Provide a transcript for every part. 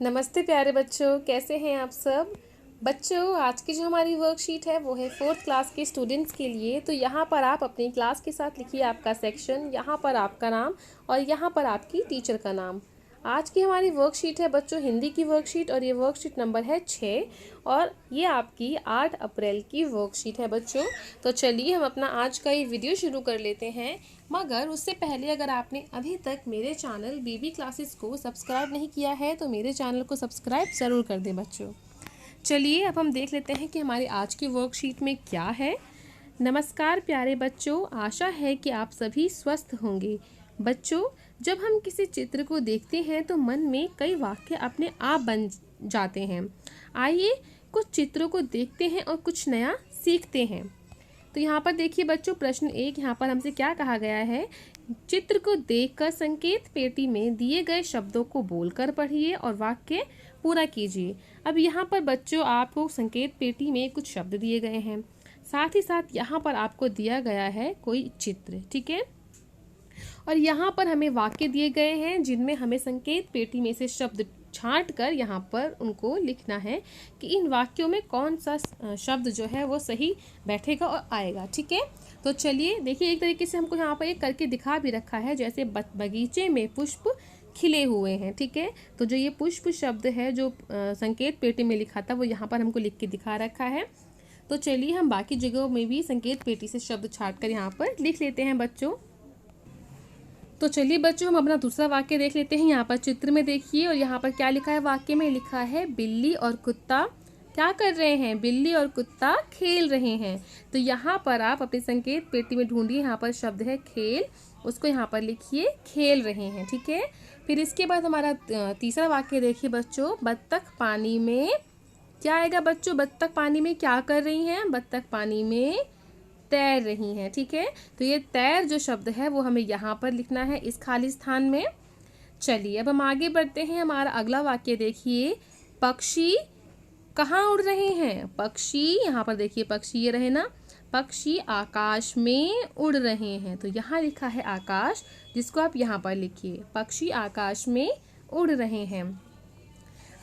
नमस्ते प्यारे बच्चों, कैसे हैं आप सब। बच्चों, आज की जो हमारी वर्कशीट है वो है 4th क्लास के स्टूडेंट्स के लिए। तो यहाँ पर आप अपनी क्लास के साथ लिखिए आपका सेक्शन, यहाँ पर आपका नाम और यहाँ पर आपकी टीचर का नाम। आज की हमारी वर्कशीट है बच्चों हिंदी की वर्कशीट और ये वर्कशीट नंबर है 6 और ये आपकी 8 अप्रैल की वर्कशीट है बच्चों। तो चलिए हम अपना आज का ये वीडियो शुरू कर लेते हैं, मगर उससे पहले अगर आपने अभी तक मेरे चैनल बीबी क्लासेस को सब्सक्राइब नहीं किया है तो मेरे चैनल को सब्सक्राइब ज़रूर कर दें बच्चों। चलिए अब हम देख लेते हैं कि हमारी आज की वर्कशीट में क्या है। नमस्कार प्यारे बच्चों, आशा है कि आप सभी स्वस्थ होंगे। बच्चों, जब हम किसी चित्र को देखते हैं तो मन में कई वाक्य अपने आप बन जाते हैं। आइए कुछ चित्रों को देखते हैं और कुछ नया सीखते हैं। तो यहाँ पर देखिए बच्चों, प्रश्न 1 यहाँ पर हमसे क्या कहा गया है। चित्र को देखकर संकेत पेटी में दिए गए शब्दों को बोलकर पढ़िए और वाक्य पूरा कीजिए। अब यहाँ पर बच्चों आपको संकेत पेटी में कुछ शब्द दिए गए हैं, साथ ही साथ यहाँ पर आपको दिया गया है कोई चित्र, ठीक है। और यहाँ पर हमें वाक्य दिए गए हैं जिनमें हमें संकेत पेटी में से शब्द छांट कर यहाँ पर उनको लिखना है कि इन वाक्यों में कौन सा शब्द जो है वो सही बैठेगा और आएगा, ठीक है। तो चलिए देखिए, एक तरीके से हमको यहाँ पर एक करके दिखा भी रखा है, जैसे बगीचे में पुष्प खिले हुए हैं, ठीक है। तो जो ये पुष्प शब्द है जो संकेत पेटी में लिखा था वो यहाँ पर हमको लिख के दिखा रखा है। तो चलिए हम बाकी जगहों में भी संकेत पेटी से शब्द छांट कर यहाँ पर लिख लेते हैं बच्चों। तो चलिए बच्चों हम अपना दूसरा वाक्य देख लेते हैं। यहाँ पर चित्र में देखिए और यहाँ पर क्या लिखा है, वाक्य में लिखा है बिल्ली और कुत्ता क्या कर रहे हैं, बिल्ली और कुत्ता खेल रहे हैं। तो यहाँ पर आप अपने संकेत पेटी में ढूंढिए, यहाँ पर शब्द है खेल, उसको यहाँ पर लिखिए खेल रहे हैं, ठीक है। फिर इसके बाद हमारा तीसरा वाक्य देखिए बच्चों, बत्तख पानी में क्या आएगा बच्चों, बत्तख पानी में क्या कर रही हैं, बत्तख पानी में तैर रही हैं, ठीक है। तो ये तैर जो शब्द है वो हमें यहाँ पर लिखना है इस खाली स्थान में। चलिए अब हम आगे बढ़ते हैं। हमारा अगला वाक्य देखिए, पक्षी कहाँ उड़ रहे हैं, पक्षी यहाँ पर देखिए, पक्षी ये रहे ना, पक्षी आकाश में उड़ रहे हैं। तो यहाँ लिखा है आकाश, जिसको आप यहाँ पर लिखिए, पक्षी आकाश में उड़ रहे हैं।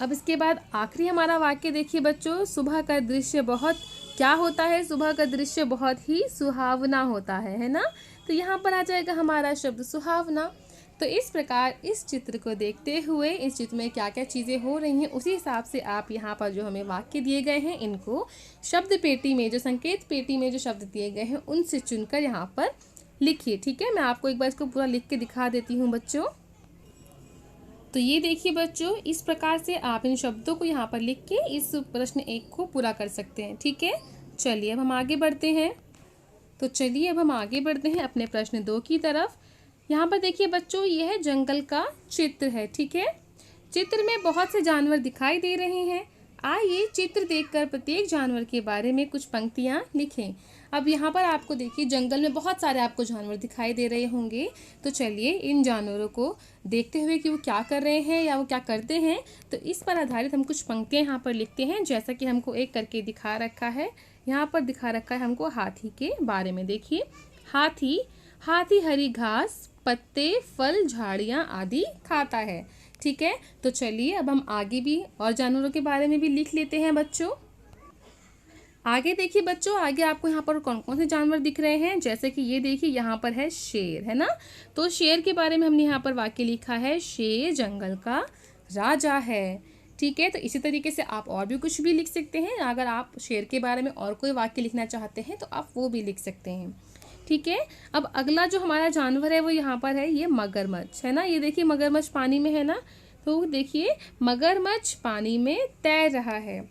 अब इसके बाद आखिरी हमारा वाक्य देखिए बच्चों, सुबह का दृश्य बहुत क्या होता है, सुबह का दृश्य बहुत ही सुहावना होता है ना। तो यहाँ पर आ जाएगा हमारा शब्द सुहावना। तो इस प्रकार इस चित्र को देखते हुए इस चित्र में क्या क्या चीज़ें हो रही हैं उसी हिसाब से आप यहाँ पर जो हमें वाक्य दिए गए हैं इनको शब्द पेटी में, जो संकेत पेटी में जो शब्द दिए गए हैं उनसे चुनकर यहाँ पर लिखिए, ठीक है। मैं आपको एक बार इसको पूरा लिख के दिखा देती हूँ बच्चों। तो ये देखिए बच्चों, इस प्रकार से आप इन शब्दों को यहाँ पर लिख के इस प्रश्न 1 को पूरा कर सकते हैं, ठीक है। चलिए अब हम आगे बढ़ते हैं। तो चलिए अब हम आगे बढ़ते हैं अपने प्रश्न 2 की तरफ। यहाँ पर देखिए बच्चों, यह जंगल का चित्र है, ठीक है। चित्र में बहुत से जानवर दिखाई दे रहे हैं। आइए चित्र देखकर प्रत्येक जानवर के बारे में कुछ पंक्तियाँ लिखें। अब यहाँ पर आपको देखिए जंगल में बहुत सारे आपको जानवर दिखाई दे रहे होंगे। तो चलिए इन जानवरों को देखते हुए कि वो क्या कर रहे हैं या वो क्या करते हैं, तो इस पर आधारित हम कुछ पंक्तियाँ यहाँ पर लिखते हैं, जैसा कि हमको एक करके दिखा रखा है। यहाँ पर दिखा रखा है हमको हाथी के बारे में। देखिए, हाथी हाथी हरी घास, पत्ते, फल, झाड़ियाँ आदि खाता है, ठीक है। तो चलिए अब हम आगे भी और जानवरों के बारे में भी लिख लेते हैं बच्चों। आगे देखिए बच्चों, आगे आपको यहाँ पर कौन कौन से जानवर दिख रहे हैं, जैसे कि ये देखिए यहाँ पर है शेर, है ना। तो शेर के बारे में हमने यहाँ पर वाक्य लिखा है, शेर जंगल का राजा है, ठीक है। तो इसी तरीके से आप और भी कुछ भी लिख सकते हैं। अगर आप शेर के बारे में और कोई वाक्य लिखना चाहते हैं तो आप वो भी लिख सकते हैं, ठीक है। अब अगला जो हमारा जानवर है वो यहाँ पर है, ये मगरमच्छ है ना। ये देखिए मगरमच्छ पानी में है ना। तो देखिए मगरमच्छ पानी में तैर रहा है,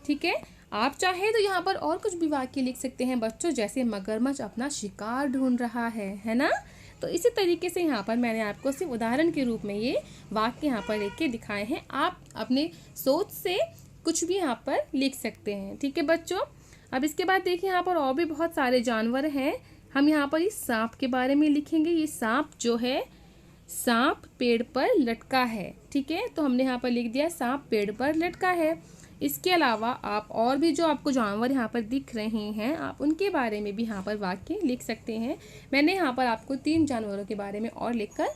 ठीक है। आप चाहे तो यहाँ पर और कुछ भी वाक्य लिख सकते हैं बच्चों, जैसे मगरमच्छ अपना शिकार ढूंढ रहा है ना। तो इसी तरीके से यहाँ पर मैंने आपको सिर्फ उदाहरण के रूप में ये वाक्य यहाँ पर लिख के दिखाए हैं। आप अपने सोच से कुछ भी यहाँ पर लिख सकते हैं, ठीक है बच्चों। अब इसके बाद देखिए यहाँ पर और भी बहुत सारे जानवर हैं। हम यहाँ पर इस सांप के बारे में लिखेंगे। ये सांप जो है, सांप पेड़ पर लटका है, ठीक है। तो हमने यहाँ पर लिख दिया सांप पेड़ पर लटका है। इसके अलावा आप और भी जो आपको जानवर यहाँ पर दिख रहे हैं आप उनके बारे में भी यहाँ पर वाक्य लिख सकते हैं। मैंने यहाँ पर आपको 3 जानवरों के बारे में और लिखकर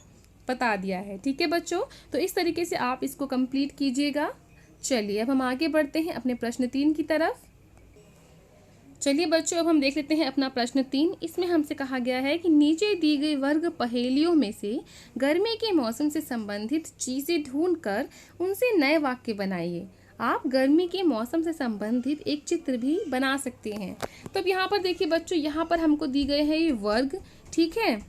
बता दिया है। ठीक है बच्चों, तो इस तरीके से आप इसको कंप्लीट कीजिएगा। चलिए अब हम आगे बढ़ते हैं अपने प्रश्न 3 की तरफ। चलिए बच्चों, अब हम देख लेते हैं अपना प्रश्न 3। इसमें हमसे कहा गया है कि नीचे दी गई वर्ग पहेलियों में से गर्मी के मौसम से संबंधित चीज़ें ढूंढकर उनसे नए वाक्य बनाइए। आप गर्मी के मौसम से संबंधित एक चित्र भी बना सकते हैं। तो अब यहाँ पर देखिए बच्चों, यहाँ पर हमको दी गए हैं ये वर्ग, ठीक है।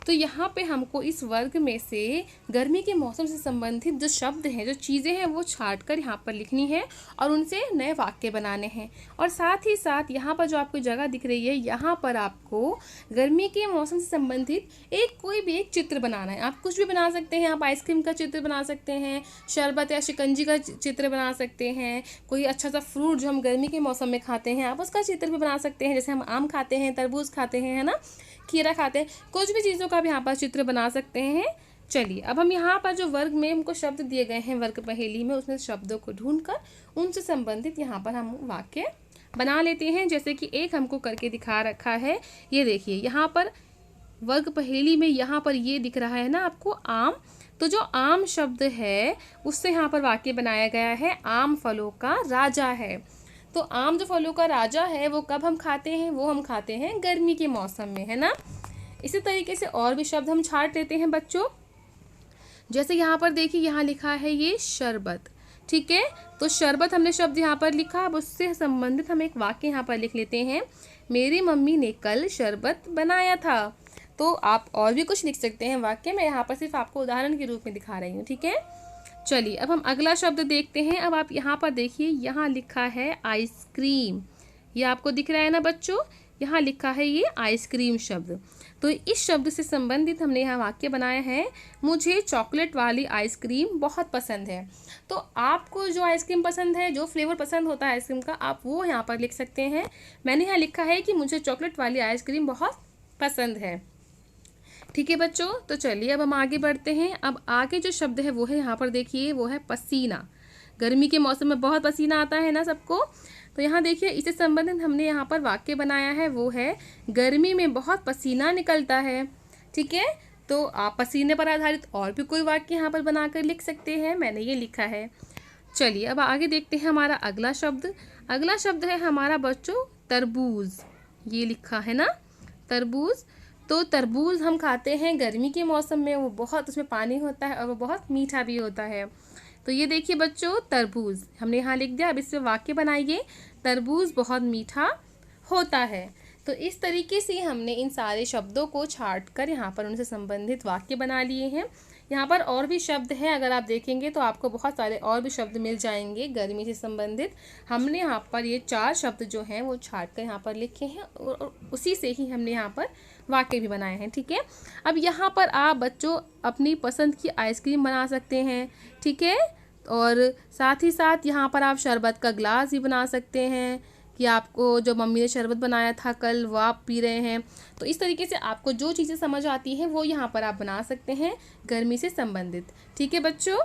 तो यहाँ पे हमको इस वर्ग में से गर्मी के मौसम से संबंधित जो शब्द हैं, जो चीज़ें हैं, वो छांट कर यहाँ पर लिखनी है और उनसे नए वाक्य बनाने हैं। और साथ ही साथ यहाँ पर जो आपको जगह दिख रही है, यहाँ पर आपको गर्मी के मौसम से संबंधित कोई भी एक चित्र बनाना है। आप कुछ भी बना सकते हैं। आप आइसक्रीम का चित्र बना सकते हैं, शरबत या शिकंजी का चित्र बना सकते हैं, कोई अच्छा सा फ्रूट जो हम गर्मी के मौसम में खाते हैं आप उसका चित्र भी बना सकते हैं। जैसे हम आम खाते हैं, तरबूज खाते हैं, है ना, खीरा खाते हैं, कुछ भी चीज़ों का आप यहाँ पर चित्र बना सकते हैं। चलिए अब हम यहाँ पर जो वर्ग में हमको शब्द दिए गए हैं वर्ग पहेली में, उसमें शब्दों को ढूंढकर उनसे संबंधित यहाँ पर हम वाक्य बना लेते हैं। जैसे कि एक हमको करके दिखा रखा है, ये देखिए यहाँ पर वर्ग पहेली में यहाँ पर ये दिख रहा है ना आपको, आम। तो जो आम शब्द है उससे यहाँ पर वाक्य बनाया गया है, आम फलों का राजा है। तो आम जो फलों का राजा है वो कब हम खाते हैं? वो हम खाते हैं गर्मी के मौसम में, है ना। इसी तरीके से और भी शब्द हम छांट लेते हैं बच्चों। जैसे यहाँ पर देखिए, यहाँ लिखा है ये शरबत, ठीक है। तो शरबत हमने शब्द यहाँ पर लिखा। अब उससे संबंधित हम एक वाक्य यहाँ पर लिख लेते हैं, मेरी मम्मी ने कल शरबत बनाया था। तो आप और भी कुछ लिख सकते हैं वाक्य में, यहाँ पर सिर्फ आपको उदाहरण के रूप में दिखा रही हूँ, ठीक है। चलिए अब हम अगला शब्द देखते हैं। अब आप यहाँ पर देखिए, यहाँ लिखा है आइसक्रीम। ये आपको दिख रहा है ना बच्चों, यहाँ लिखा है ये आइसक्रीम शब्द। तो इस शब्द से संबंधित हमने यहाँ वाक्य बनाया है, मुझे चॉकलेट वाली आइसक्रीम बहुत पसंद है। तो आपको जो आइसक्रीम पसंद है, जो फ्लेवर पसंद होता है आइसक्रीम का, आप वो यहाँ पर लिख सकते हैं। मैंने यहाँ लिखा है कि मुझे चॉकलेट वाली आइसक्रीम बहुत पसंद है, ठीक है बच्चों। तो चलिए अब हम आगे बढ़ते हैं। अब आगे जो शब्द है वो है, यहाँ पर देखिए, वो है पसीना। गर्मी के मौसम में बहुत पसीना आता है ना सबको। तो यहाँ देखिए, इससे संबंधित हमने यहाँ पर वाक्य बनाया है, वो है गर्मी में बहुत पसीना निकलता है, ठीक है। तो आप पसीने पर आधारित और भी कोई वाक्य यहाँ पर बनाकर लिख सकते हैं, मैंने ये लिखा है। चलिए अब आगे देखते हैं हमारा अगला शब्द। अगला शब्द है हमारा बच्चों तरबूज। ये लिखा है ना तरबूज। तो तरबूज हम खाते हैं गर्मी के मौसम में, वो बहुत उसमें पानी होता है और वो बहुत मीठा भी होता है। तो ये देखिए बच्चों, तरबूज हमने यहाँ लिख दिया। अब इससे वाक्य बनाइए, तरबूज बहुत मीठा होता है। तो इस तरीके से हमने इन सारे शब्दों को छांट कर यहाँ पर उनसे संबंधित वाक्य बना लिए हैं। यहाँ पर और भी शब्द हैं, अगर आप देखेंगे तो आपको बहुत सारे और भी शब्द मिल जाएंगे गर्मी से संबंधित। हमने यहाँ पर ये 4 शब्द जो हैं वो छांट कर यहाँ पर लिखे हैं और उसी से ही हमने यहाँ पर वाक्य भी बनाए हैं, ठीक है। अब यहाँ पर आप बच्चों अपनी पसंद की आइसक्रीम बना सकते हैं, ठीक है। और साथ ही साथ यहाँ पर आप शरबत का ग्लास भी बना सकते हैं कि आपको जो मम्मी ने शरबत बनाया था कल वो आप पी रहे हैं। तो इस तरीके से आपको जो चीज़ें समझ आती हैं वो यहाँ पर आप बना सकते हैं गर्मी से संबंधित, ठीक है बच्चों।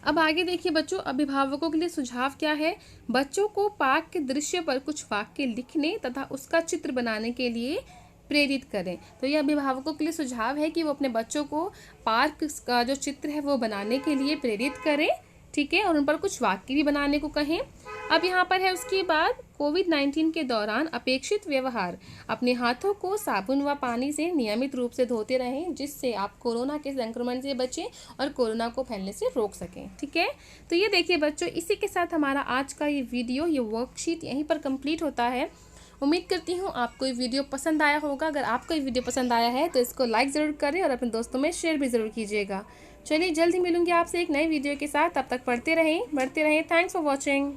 अब आगे देखिए बच्चों, अभिभावकों के लिए सुझाव क्या है। बच्चों को पार्क के दृश्य पर कुछ वाक्य लिखने तथा उसका चित्र बनाने के लिए प्रेरित करें। तो ये अभिभावकों के लिए सुझाव है कि वो अपने बच्चों को पार्क का जो चित्र है वो बनाने के लिए प्रेरित करें, ठीक है, और उन पर कुछ वाक्य भी बनाने को कहें। अब यहाँ पर है उसके बाद, कोविड-19 के दौरान अपेक्षित व्यवहार, अपने हाथों को साबुन व पानी से नियमित रूप से धोते रहें, जिससे आप कोरोना के संक्रमण से बचें और कोरोना को फैलने से रोक सकें, ठीक है। तो ये देखिए बच्चों, इसी के साथ हमारा आज का ये वीडियो, ये वर्कशीट यहीं पर कंप्लीट होता है। उम्मीद करती हूँ आपको ये वीडियो पसंद आया होगा। अगर आपको ये वीडियो पसंद आया है तो इसको लाइक ज़रूर करें और अपने दोस्तों में शेयर भी ज़रूर कीजिएगा। चलिए जल्द ही मिलूंगी आपसे एक नई वीडियो के साथ, तब तक पढ़ते रहें, बढ़ते रहें। Thanks for watching.